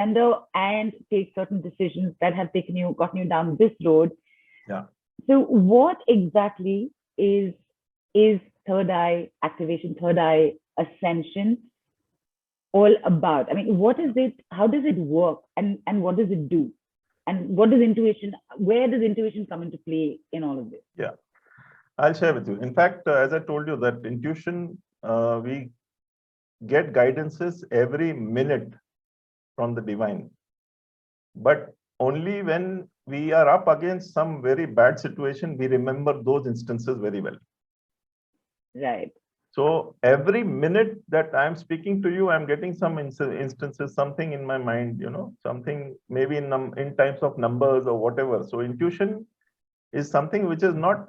surrender and take certain decisions that have gotten you down this road. Yeah. So what exactly is third eye activation, third eye ascension all about? I mean, what is it? How does it work? And what does it do? And what does intuition, where does intuition come into play in all of this? Yeah, I'll share with you. In fact, as I told you that intuition, we get guidances every minute from the divine. But only when we are up against some very bad situation, we remember those instances very well. Right. So every minute that I'm speaking to you, I'm getting some instances, something in my mind, something maybe in types of numbers or whatever. So intuition is something which is not,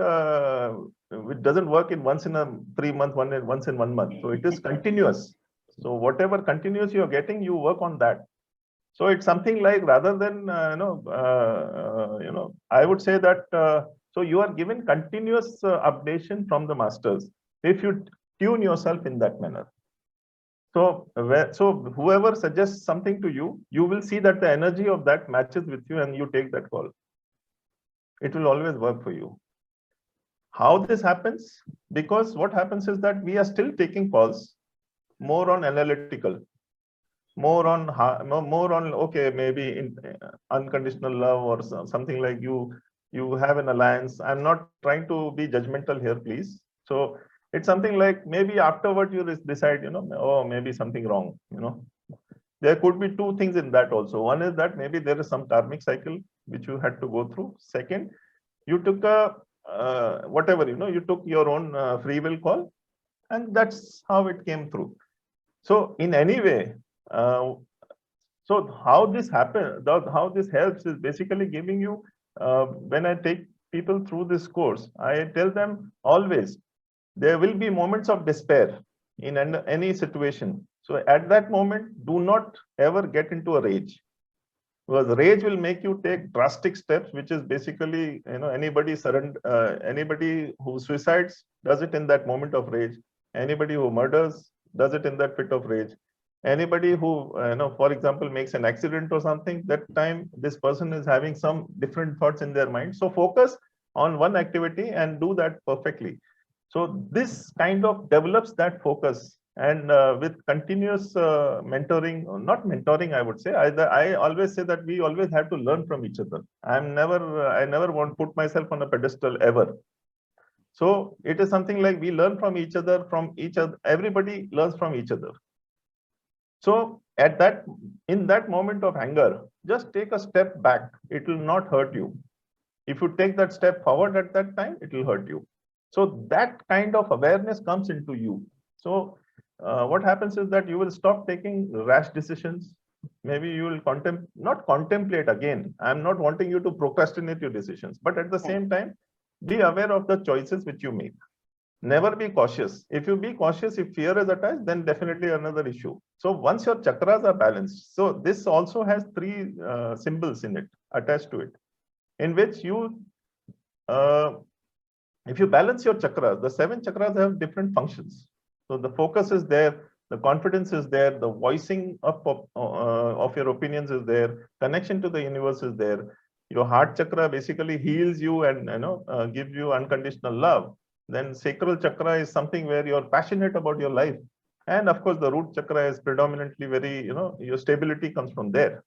it doesn't work in once in a 3 month, once in 1 month. So it is continuous. So whatever continuous you're getting, you work on that. So it's something like, rather than, I would say that, so you are given continuous updation from the masters if you tune yourself in that manner. So whoever suggests something to you, you will see that the energy of that matches with you and you take that call. It will always work for you. How this happens? Because what happens is that we are still taking calls more on analytical, more on okay, maybe in unconditional love or something like you have an alliance. I'm not trying to be judgmental here, please. So it's something like maybe afterward you decide, oh, maybe something wrong, There could be two things in that also. One is that maybe there is some karmic cycle which you had to go through. Second, you took a whatever, you took your own free will call, and that's how it came through. So in any way, so how this happens, how this helps is basically giving you, when I take people through this course, I tell them always, there will be moments of despair in any situation. So at that moment, do not ever get into a rage, because rage will make you take drastic steps, which is basically, anybody who suicides does it in that moment of rage. Anybody who murders does it in that fit of rage. Anybody who, for example, makes an accident or something, that time this person is having some different thoughts in their mind. So focus on one activity and do that perfectly. So this kind of develops that focus, and with continuous mentoring, or not mentoring, I would say, I always say that we always have to learn from each other. I never want to put myself on a pedestal ever. So it is something like we learn from each other, everybody learns from each other. So in that moment of anger, just take a step back. It will not hurt you. If you take that step forward at that time, it will hurt you. So that kind of awareness comes into you. So what happens is that you will stop taking rash decisions. Maybe you will not contemplate again. I'm not wanting you to procrastinate your decisions, but at the same time, be aware of the choices which you make. Never be cautious. If you be cautious, if fear is attached, then definitely another issue. So once your chakras are balanced, so this also has 3 symbols in it, attached to it, in which you, if you balance your chakras, the 7 chakras have different functions. So the focus is there, the confidence is there, the voicing up of your opinions is there, connection to the universe is there. Your heart chakra basically heals you and gives you unconditional love. Then sacral chakra is something where you're passionate about your life. And of course, the root chakra is predominantly very, your stability comes from there.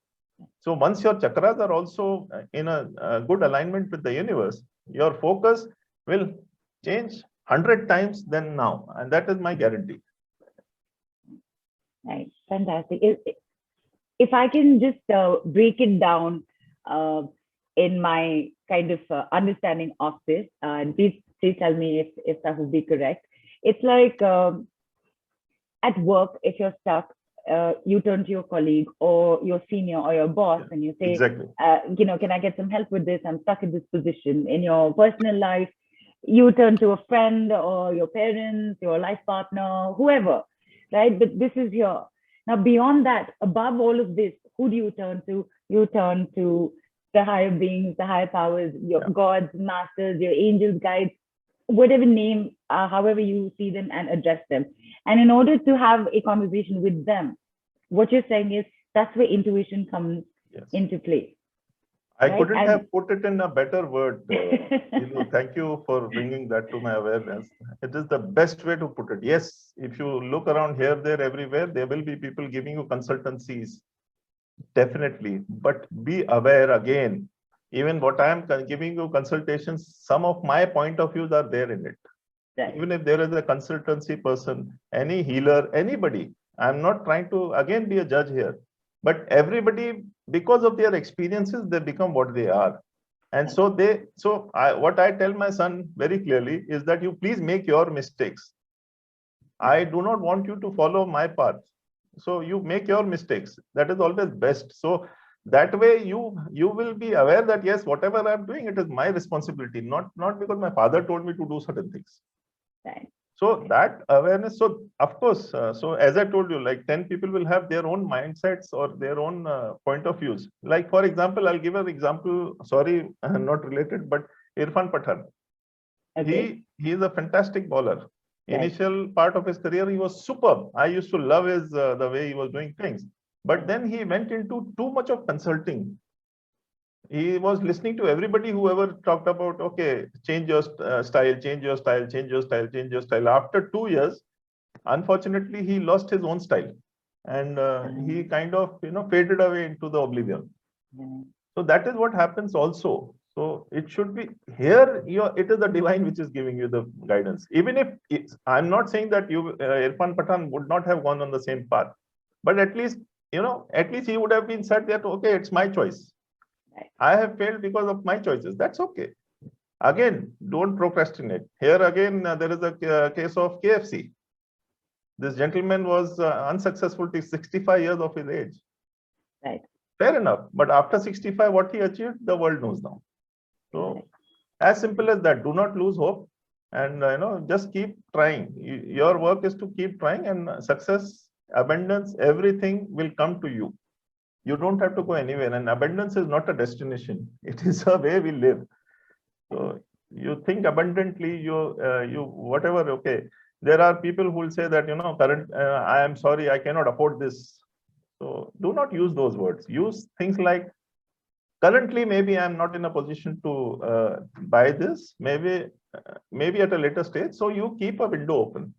So once your chakras are also in a good alignment with the universe, your focus will change 100 times than now. And that is my guarantee. Right. Fantastic. If I can just break it down in my kind of understanding of this, and please tell me if that would be correct. It's like at work, if you're stuck, you turn to your colleague or your senior or your boss, and you say, exactly. Can I get some help with this? I'm stuck in this position. In your personal life, you turn to a friend or your parents, your life partner, whoever, right? But this is now beyond that, above all of this, who do you turn to? You turn to the higher beings, the higher powers, your gods, masters, your angels, guides, whatever name, however you see them and address them. And in order to have a conversation with them, what you're saying is That's where intuition comes Yes. into play. I Right? couldn't And have put it in a better word. Thank you for bringing that to my awareness. It is the best way to put it. Yes, if you look around here, there, everywhere, there will be people giving you consultancies. Definitely. But be aware again, even what I am giving you consultations, some of my point of views are there in it. right. Even if there is a consultancy person, any healer, anybody, I'm not trying to again be a judge here, but everybody, because of their experiences, they become what they are. And so what I tell my son very clearly is that you please make your mistakes. I do not want you to follow my path. So you make your mistakes. That is always best. So that way you will be aware that yes, whatever I'm doing, it is my responsibility, not because my father told me to do certain things. Right. So that awareness, so of course, so as I told you, like 10 people will have their own mindsets or their own point of views. Like, for example, I'll give an example, sorry, not related, but Irfan Pathan. Okay. He is a fantastic bowler. Right. Initial part of his career, he was superb. I used to love his the way he was doing things. But then he went into too much of consulting. He was listening to everybody whoever talked about, okay, change your style, change your style, change your style, change your style. After 2 years, unfortunately, he lost his own style, and he kind of faded away into the oblivion. So that is what happens also. So it should be here. It is the divine which is giving you the guidance. Even if I'm not saying that Irfan Pathan would not have gone on the same path, but at least he would have been said that okay, it's my choice. I have failed because of my choices. That's okay. Again, don't procrastinate. Here again, there is a case of KFC. This gentleman was unsuccessful till 65 years of his age. Right. Fair enough. But after 65, what he achieved, the world knows now. So as simple as that. Do not lose hope, and just keep trying. Your work is to keep trying, and success, abundance, everything will come to you. You don't have to go anywhere, and abundance is not a destination. It is a way we live. So you think abundantly, you whatever. Okay, there are people who will say that I am sorry, I cannot afford this. So do not use those words. Use things like, currently maybe I'm not in a position to buy this. Maybe at a later stage. So you keep a window open.